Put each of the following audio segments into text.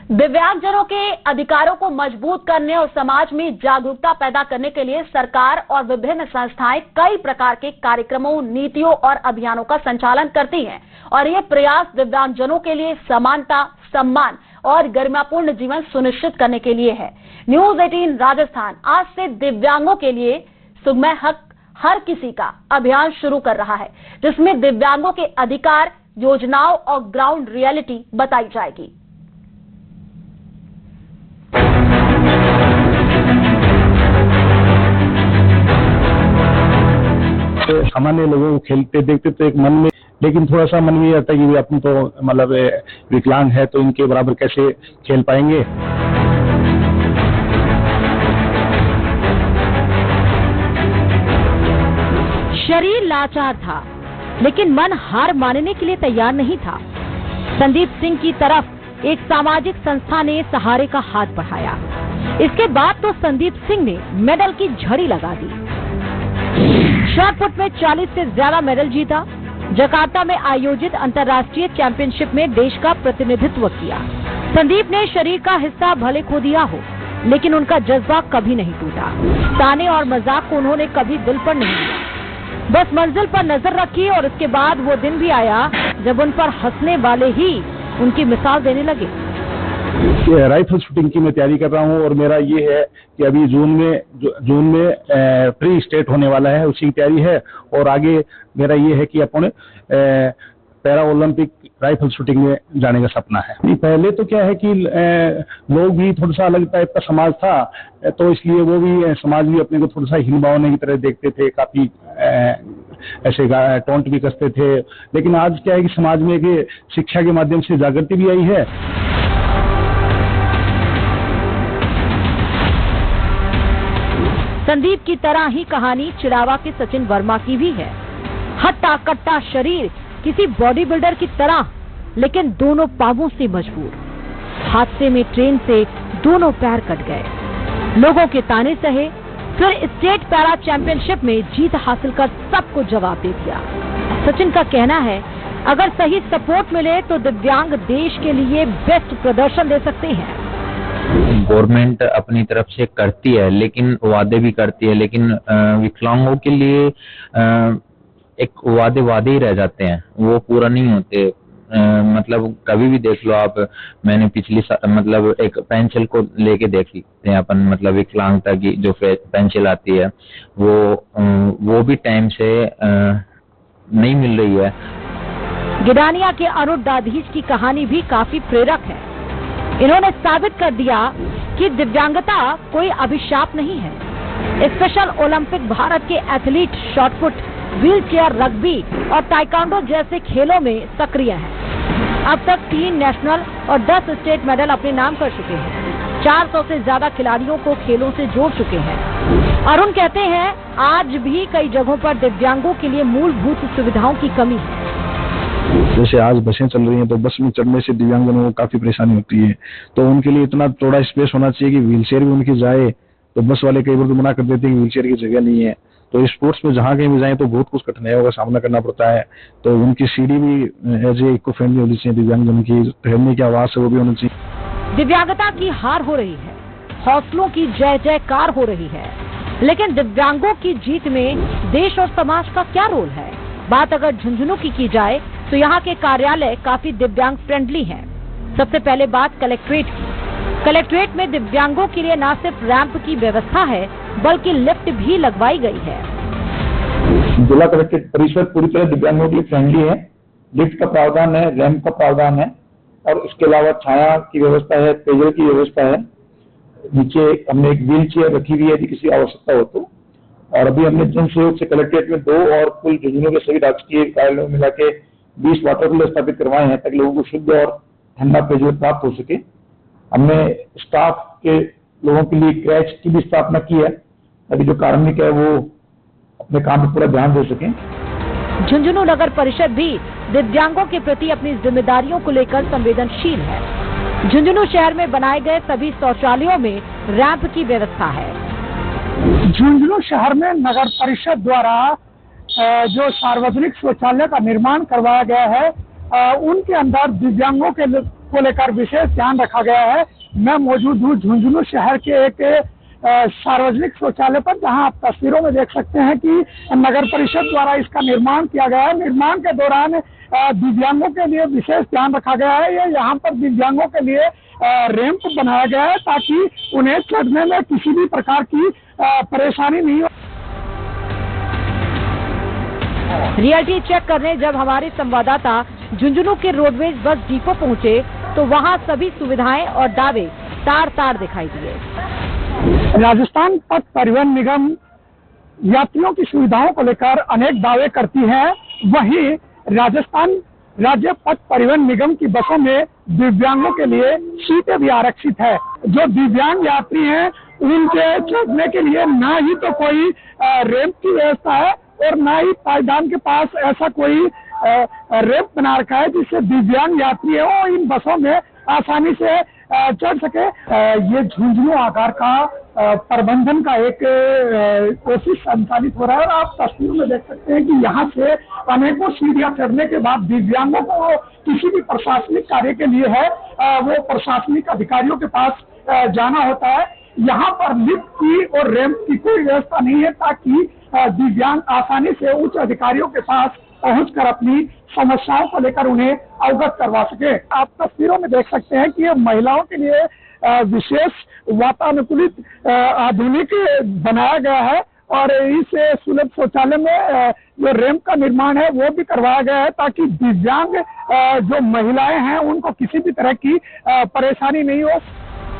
दिव्यांगजनों के अधिकारों को मजबूत करने और समाज में जागरूकता पैदा करने के लिए सरकार और विभिन्न संस्थाएं कई प्रकार के कार्यक्रमों, नीतियों और अभियानों का संचालन करती हैं और ये प्रयास दिव्यांगजनों के लिए समानता, सम्मान और गरिमापूर्ण जीवन सुनिश्चित करने के लिए है। न्यूज 18 राजस्थान आज से दिव्यांगों के लिए सुगमय हक हर किसी का अभियान शुरू कर रहा है, जिसमें दिव्यांगों के अधिकार, योजनाओं और ग्राउंड रियलिटी बताई जाएगी। सामान्य लोगों को खेलते देखते तो एक मन में, लेकिन थोड़ा सा मन में आता है कि अपन तो मतलब विकलांग है तो इनके बराबर कैसे खेल पाएंगे। शरीर लाचार था, लेकिन मन हार मानने के लिए तैयार नहीं था। संदीप सिंह की तरफ एक सामाजिक संस्था ने सहारे का हाथ बढ़ाया। इसके बाद तो संदीप सिंह ने मेडल की झड़ी लगा दी। शॉटपुट में 40 से ज्यादा मेडल जीता। जकार्ता में आयोजित अंतर्राष्ट्रीय चैंपियनशिप में देश का प्रतिनिधित्व किया। संदीप ने शरीर का हिस्सा भले खो दिया हो, लेकिन उनका जज्बा कभी नहीं टूटा। ताने और मजाक को उन्होंने कभी दिल पर नहीं लिया, बस मंजिल पर नजर रखी और उसके बाद वो दिन भी आया जब उन पर हंसने वाले ही उनकी मिसाल देने लगे। राइफल शूटिंग की मैं तैयारी कर रहा हूं और मेरा ये है कि अभी जून में प्री स्टेट होने वाला है, उसी की तैयारी है। और आगे मेरा ये है कि अपन पैरा ओलंपिक राइफल शूटिंग में जाने का सपना है। पहले तो क्या है कि लोग भी थोड़ा सा अलग टाइप का समाज था, तो इसलिए वो भी समाज भी अपने को थोड़ा सा हीन भावना की तरह देखते थे, काफी ऐसे टोंट भी कसते थे। लेकिन आज क्या है कि समाज में एक शिक्षा के माध्यम से जागृति भी आई है। संदीप की तरह ही कहानी चिड़ावा के सचिन वर्मा की भी है। हट्टा कट्टा शरीर किसी बॉडी बिल्डर की तरह, लेकिन दोनों पांवों से मजबूर। हादसे में ट्रेन से दोनों पैर कट गए। लोगों के ताने सहे, फिर स्टेट पैरा चैंपियनशिप में जीत हासिल कर सबको जवाब दे दिया। सचिन का कहना है, अगर सही सपोर्ट मिले तो दिव्यांग देश के लिए बेस्ट प्रदर्शन दे सकते हैं। गवर्नमेंट अपनी तरफ से करती है, लेकिन वादे भी करती है, लेकिन विकलांगों के लिए एक वादे ही रह जाते हैं, वो पूरा नहीं होते। मतलब कभी भी देख लो आप, मैंने पिछली मतलब एक पेंसिल को लेके देखी थे अपन, मतलब विकलांगता की जो पेंसिल आती है वो भी टाइम से नहीं मिल रही है। गिडानिया के अरुण दाधीच की कहानी भी काफी प्रेरक है। इन्होंने साबित कर दिया कि दिव्यांगता कोई अभिशाप नहीं है। स्पेशल ओलंपिक भारत के athlete shot put, wheel chair, rugby और ताइक्वांडो जैसे खेलों में सक्रिय हैं। अब तक 3 नेशनल और 10 स्टेट मेडल अपने नाम कर चुके हैं। 400 से ज्यादा खिलाड़ियों को खेलों से जोड़ चुके हैं। अरुण कहते हैं, आज भी कई जगहों पर दिव्यांगों के लिए मूलभूत सुविधाओं की कमी है। जैसे आज बसें चल रही हैं तो बस में चढ़ने से दिव्यांगजनों को काफी परेशानी होती है, तो उनके लिए इतना थोड़ा स्पेस होना चाहिए कि व्हील चेयर भी उनकी जाए। तो बस वाले कई बार तो मना कर देते हैं कि व्हील चेयर की जगह नहीं है। तो स्पोर्ट्स में जहाँ कहीं भी जाए तो बहुत कुछ कठिनाइयों का सामना करना पड़ता है। तो उनकी सीढ़ी भी एज ए इको फ्रेंडली होनी चाहिए, दिव्यांगजनों की ठहरने की आवाज है वो भी होनी चाहिए। दिव्यांगता की हार हो रही है, हौसलों की जय जयकार हो रही है, लेकिन दिव्यांगों की जीत में देश और समाज का क्या रोल है? बात अगर झुंझुनू की जाए तो यहाँ के कार्यालय काफी दिव्यांग फ्रेंडली हैं। सबसे पहले बात कलेक्ट्रेट की। कलेक्ट्रेट में दिव्यांगों के लिए न सिर्फ रैंप की व्यवस्था है, बल्कि लिफ्ट भी लगवाई गई है। जिला कलेक्ट्रेट परिसर पूरी तरह दिव्यांगों के लिए फ्रेंडली है। लिफ्ट का प्रावधान है, रैंप का प्रावधान है और इसके अलावा छाया की व्यवस्था है, पेयजल की व्यवस्था है। नीचे हमने एक व्हील चेयर रखी हुई है यदि किसी आवश्यकता हो तो। और अभी हमने जन सहयोग से कलेक्ट्रेट में 2 और कुल झुंझुनू के सभी राजकीय कार्यालयों में मिला के 20 वाटर कूलर स्थापित करवाए हैं ताकि लोगों को शुद्ध और ठंडा पेयजल प्राप्त हो सके। हमने स्टाफ के लोगों के लिए क्रैच की भी स्थापना की है ताकि जो कार्मिक है वो अपने काम पर पूरा ध्यान दे सकें। झुंझुनू नगर परिषद भी दिव्यांगों के प्रति अपनी जिम्मेदारियों को लेकर संवेदनशील है। झुंझुनू शहर में बनाए गए सभी शौचालयों में रैंप की व्यवस्था है। झुंझुनू शहर में नगर परिषद द्वारा जो सार्वजनिक शौचालय का निर्माण करवाया गया है, उनके अंदर दिव्यांगों के को लेकर विशेष ध्यान रखा गया है। मैं मौजूद हूँ झुंझुनू शहर के एक सार्वजनिक शौचालय पर, जहां आप तस्वीरों में देख सकते हैं कि नगर परिषद द्वारा इसका निर्माण किया गया है। निर्माण के दौरान दिव्यांगों के लिए विशेष ध्यान रखा गया है। ये यहाँ पर दिव्यांगों के लिए रैंप बनाया गया है ताकि उन्हें चढ़ने में किसी भी प्रकार की परेशानी नहीं हो। रियलिटी चेक करने जब हमारे संवाददाता झुंझुनू के रोडवेज बस डिपो पहुंचे तो वहां सभी सुविधाएं और दावे तार तार दिखाई दिए। राजस्थान पथ परिवहन निगम यात्रियों की सुविधाओं को लेकर अनेक दावे करती है। वहीं राजस्थान राज्य पथ परिवहन निगम की बसों में दिव्यांगों के लिए सीटें भी आरक्षित है। जो दिव्यांग यात्री हैं उनके चढ़ने के लिए ना ही तो कोई रैंप की व्यवस्था है और ना ही पायदान के पास ऐसा कोई रैंप बना रखा है जिससे दिव्यांग यात्री हो इन बसों में आसानी से चढ़ सके। ये झुंझुनू आकार का प्रबंधन का एक कोशिश संचालित हो रहा है और आप तस्वीर में देख सकते हैं कि यहाँ से अनेकों सीढ़ियां चढ़ने के बाद दिव्यांगों को किसी भी प्रशासनिक कार्य के लिए है वो प्रशासनिक अधिकारियों के पास जाना होता है। यहाँ पर लिफ्ट की और रैंप की कोई व्यवस्था नहीं है ताकि दिव्यांग आसानी से उच्च अधिकारियों के पास पहुंचकर अपनी समस्याओं को लेकर उन्हें अवगत करवा सके। आप तस्वीरों में देख सकते हैं कि ये महिलाओं के लिए विशेष वातानुकूलित आधुनिक बनाया गया है और इस सुलभ शौचालय में जो रैंप का निर्माण है वो भी करवाया गया है ताकि दिव्यांग जो महिलाएं हैं उनको किसी भी तरह की परेशानी नहीं हो।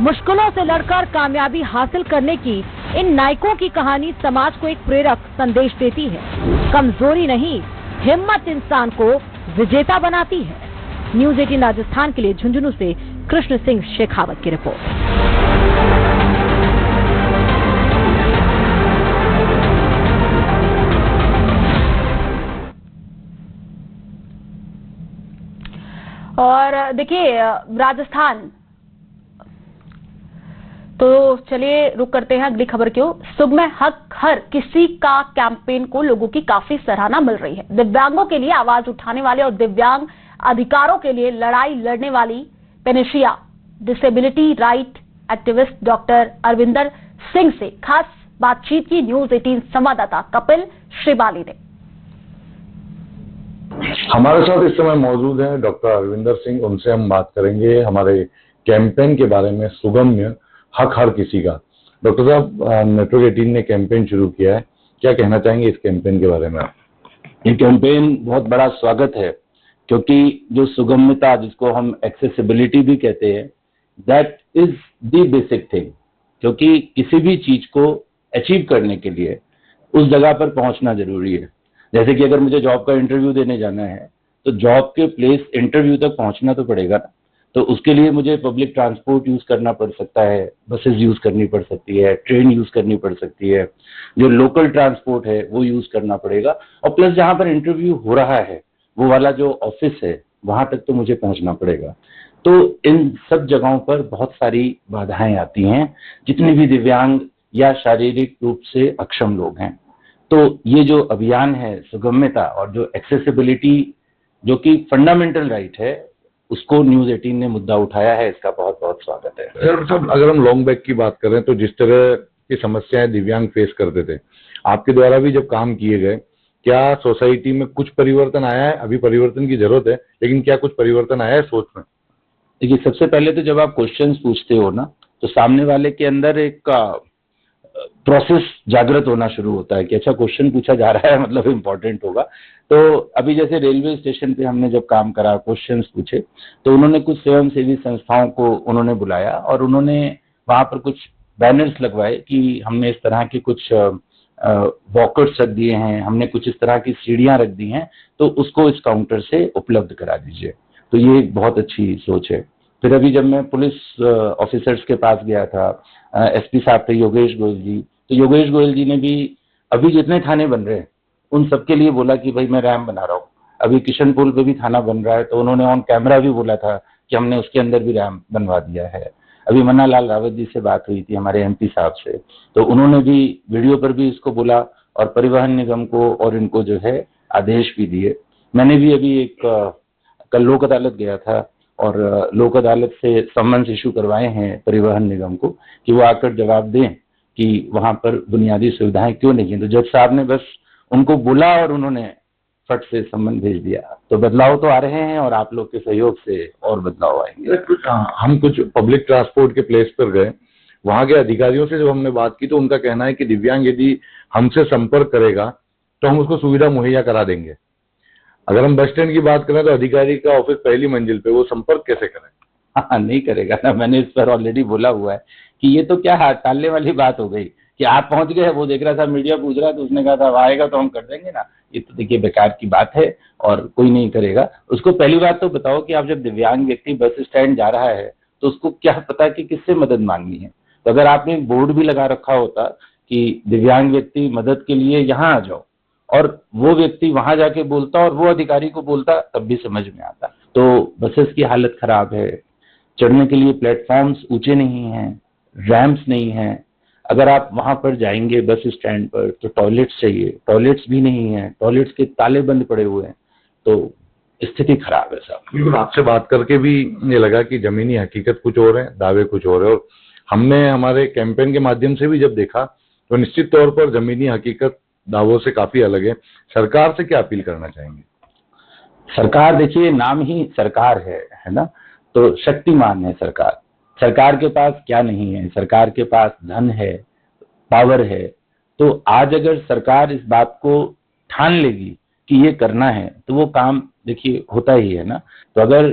मुश्किलों से लड़कर कामयाबी हासिल करने की इन नायकों की कहानी समाज को एक प्रेरक संदेश देती है। कमजोरी नहीं, हिम्मत इंसान को विजेता बनाती है। न्यूज़ 18 राजस्थान के लिए झुंझुनू से कृष्ण सिंह शेखावत की रिपोर्ट। और देखिए राजस्थान, तो चलिए रुक करते हैं अगली खबर की ओर। सुबह हक हर किसी का कैंपेन को लोगों की काफी सराहना मिल रही है। दिव्यांगों के लिए आवाज उठाने वाले और दिव्यांग अधिकारों के लिए लड़ाई लड़ने वाली Panacea disability right activist doctor Arvinder Singh से खास बातचीत की न्यूज़ 18 संवाददाता कपिल श्रीबाली ने। हमारे साथ इस समय मौजूद हैं डॉक्टर अरविंदर सिंह। उनसे हम बात करेंगे हमारे कैंपेन के बारे में, सुगम्य हक हर किसी का। डॉक्टर साहब, नेटवर्क 18 ने कैंपेन शुरू किया है, क्या कहना चाहेंगे इस कैंपेन के बारे में? ये कैंपेन बहुत बड़ा स्वागत है क्योंकि जो सुगम्यता, जिसको हम एक्सेसिबिलिटी भी कहते हैं, that is the basic thing. क्योंकि किसी भी चीज को अचीव करने के लिए उस जगह पर पहुंचना जरूरी है। जैसे कि अगर मुझे जॉब का इंटरव्यू देने जाना है तो जॉब के प्लेस इंटरव्यू तक पहुंचना तो पड़ेगा ना। तो उसके लिए मुझे पब्लिक ट्रांसपोर्ट यूज करना पड़ सकता है, बसेस यूज करनी पड़ सकती है, ट्रेन यूज करनी पड़ सकती है, जो लोकल ट्रांसपोर्ट है वो यूज करना पड़ेगा। और प्लस जहां पर इंटरव्यू हो रहा है वो वाला जो ऑफिस है वहां तक तो मुझे पहुंचना पड़ेगा। तो इन सब जगहों पर बहुत सारी बाधाएं आती हैं, जितने भी दिव्यांग या शारीरिक रूप से अक्षम लोग हैं। तो ये जो अभियान है सुगम्यता और जो एक्सेसिबिलिटी, जो कि फंडामेंटल राइट है, उसको न्यूज़ 18 ने मुद्दा उठाया है। इसका बहुत बहुत स्वागत है। सर, अगर हम लॉन्ग बैक की बात करें तो जिस तरह की समस्याएं दिव्यांग फेस करते थे, आपके द्वारा भी जब काम किए गए, क्या सोसाइटी में कुछ परिवर्तन आया है? अभी परिवर्तन की जरूरत है, लेकिन क्या कुछ परिवर्तन आया है सोच में? देखिए, सबसे पहले तो जब आप क्वेश्चंस पूछते हो ना, तो सामने वाले के अंदर एक प्रोसेस जागृत होना शुरू होता है कि अच्छा क्वेश्चन पूछा जा रहा है, मतलब इम्पोर्टेंट होगा। तो अभी जैसे रेलवे स्टेशन पे हमने जब काम करा, क्वेश्चंस पूछे, तो उन्होंने कुछ स्वयंसेवी संस्थाओं को उन्होंने बुलाया और उन्होंने वहां पर कुछ बैनर्स लगवाए कि हमने इस तरह के कुछ वॉकर्स रख दिए हैं, हमने कुछ इस तरह की सीढ़ियां रख दी हैं, तो उसको इस काउंटर से उपलब्ध करा दीजिए। तो ये एक बहुत अच्छी सोच है। फिर अभी जब मैं पुलिस ऑफिसर्स के पास गया था, एसपी साहब थे योगेश गोयल जी, तो योगेश गोयल जी ने भी अभी जितने थाने बन रहे हैं उन सबके लिए बोला कि भाई मैं रैम बना रहा हूँ। अभी किशनपुर पे भी थाना बन रहा है, तो उन्होंने ऑन कैमरा भी बोला था कि हमने उसके अंदर भी रैम बनवा दिया है। अभी मन्ना लाल रावत जी से बात हुई थी, हमारे एमपी साहब से, तो उन्होंने भी वीडियो पर भी इसको बोला और परिवहन निगम को और इनको जो है आदेश भी दिए। मैंने भी अभी एक कल लोक अदालत गया था, और लोक अदालत से समन्स इशू करवाए हैं परिवहन निगम को कि वो आकर जवाब दें कि वहां पर बुनियादी सुविधाएं क्यों नहीं है। तो जज साहब ने बस उनको बोला और उन्होंने फट से सम्मन भेज दिया। तो बदलाव तो आ रहे हैं और आप लोग के सहयोग से और बदलाव आएंगे। हम कुछ पब्लिक ट्रांसपोर्ट के प्लेस पर गए, वहां के अधिकारियों से जब हमने बात की तो उनका कहना है कि दिव्यांग यदि हमसे संपर्क करेगा तो हम उसको सुविधा मुहैया करा देंगे। अगर हम बस स्टैंड की बात करें तो अधिकारी का ऑफिस पहली मंजिल पे, वो संपर्क कैसे करें? हाँ, नहीं करेगा ना। मैंने इस पर ऑलरेडी बोला हुआ है कि ये तो क्या टालने वाली बात हो गई कि आप पहुंच गए, वो देख रहा था, मीडिया पूछ रहा, तो उसने कहा था आएगा तो हम कर देंगे ना। ये तो देखिए बेकार की बात है और कोई नहीं करेगा। उसको पहली बात तो बताओ कि आप जब दिव्यांग व्यक्ति बस स्टैंड जा रहा है तो उसको क्या पता कि किससे मदद मांगनी है। तो अगर आपने बोर्ड भी लगा रखा होता कि दिव्यांग व्यक्ति मदद के लिए यहाँ आ जाओ, और वो व्यक्ति वहां जाके बोलता और वो अधिकारी को बोलता, तब भी समझ में आता। तो बसेस की हालत खराब है, चढ़ने के लिए प्लेटफॉर्म्स ऊंचे नहीं हैं, रैंप्स नहीं हैं। अगर आप वहां पर जाएंगे बस स्टैंड पर तो टॉयलेट्स चाहिए, टॉयलेट्स भी नहीं है, टॉयलेट्स के ताले बंद पड़े हुए हैं। तो स्थिति खराब है साहब। बिल्कुल, आपसे बात करके भी ये लगा कि जमीनी हकीकत कुछ और है, दावे कुछ और है। और हमने हमारे कैंपेन के माध्यम से भी जब देखा तो निश्चित तौर पर जमीनी हकीकत दावों से काफी अलग है। सरकार से क्या अपील करना चाहेंगे? सरकार, देखिए नाम ही सरकार है ना, तो शक्तिमान है सरकार। सरकार के पास क्या नहीं है, सरकार के पास धन है, पावर है। तो आज अगर सरकार इस बात को ठान लेगी कि ये करना है तो वो काम देखिए होता ही है ना। तो अगर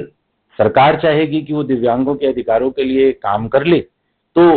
सरकार चाहेगी कि वो दिव्यांगों के अधिकारों के लिए काम कर ले तो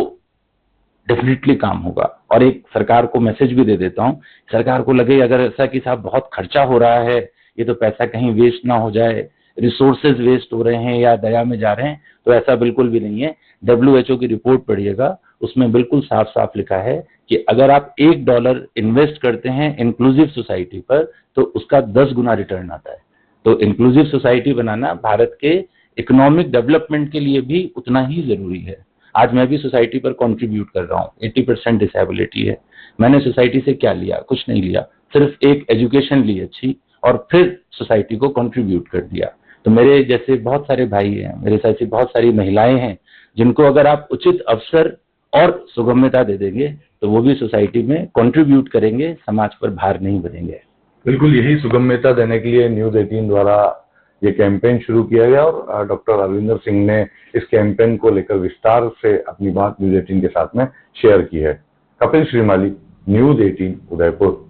डेफिनेटली काम होगा। और एक सरकार को मैसेज भी दे देता हूँ, सरकार को लगे अगर ऐसा कि साहब बहुत खर्चा हो रहा है, ये तो पैसा कहीं वेस्ट ना हो जाए, रिसोर्सेज वेस्ट हो रहे हैं या दया में जा रहे हैं, तो ऐसा बिल्कुल भी नहीं है। WHO की रिपोर्ट पढ़िएगा, उसमें बिल्कुल साफ साफ लिखा है कि अगर आप $1 इन्वेस्ट करते हैं इंक्लूसिव सोसाइटी पर तो उसका 10 गुना रिटर्न आता है। तो इंक्लूसिव सोसाइटी बनाना भारत के इकोनॉमिक डेवलपमेंट के लिए भी उतना ही जरूरी है। आज मैं भी सोसाइटी पर कंट्रीब्यूट कर रहा हूँ, 80% डिसेबिलिटी है। मैंने सोसाइटी से क्या लिया? कुछ नहीं लिया, सिर्फ एक एजुकेशन ली अच्छी और फिर सोसाइटी को कंट्रीब्यूट कर दिया। तो मेरे जैसे बहुत सारे भाई हैं, मेरे जैसी बहुत सारी महिलाएं हैं जिनको अगर आप उचित अवसर और सुगम्यता दे देंगे तो वो भी सोसाइटी में कंट्रीब्यूट करेंगे, समाज पर भार नहीं बनेंगे। बिल्कुल, यही सुगम्यता देने के लिए न्यूज 18 द्वारा ये कैंपेन शुरू किया गया और डॉक्टर अरविंदर सिंह ने इस कैंपेन को लेकर विस्तार से अपनी बात न्यूज 18 के साथ में शेयर की है। कपिल श्रीमाली, न्यूज 18 उदयपुर।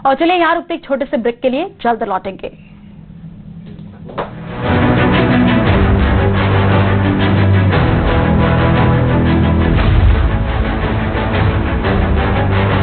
और चलिए यहाँ रुकते एक छोटे से ब्रेक के लिए, जल्द लौटेंगे।